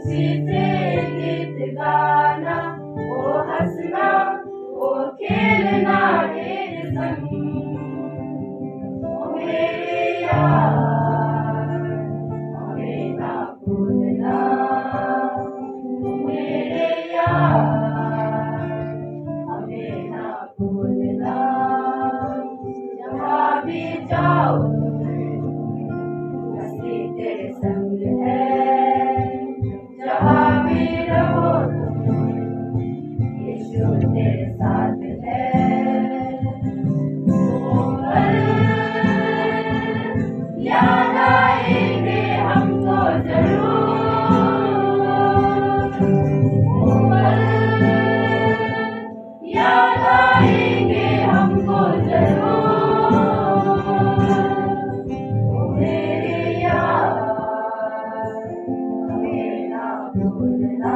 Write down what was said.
खुशी से गीत गाना, वो हंसना, वो खेलना मेरे संग। ओ मेरे यार, हमें ना भूलना, ओ मेरे यार, हमें ना भूलना। जहाँ भी जाओ हंसी तेरे संग है, जहाँ भी रहो यीशु तेरे साथ है। वो पल याद आएंगे हमको जरूर, वो पल याद आएंगे हमको जरूर। ओ मेरे यार, हमें ना भूलना,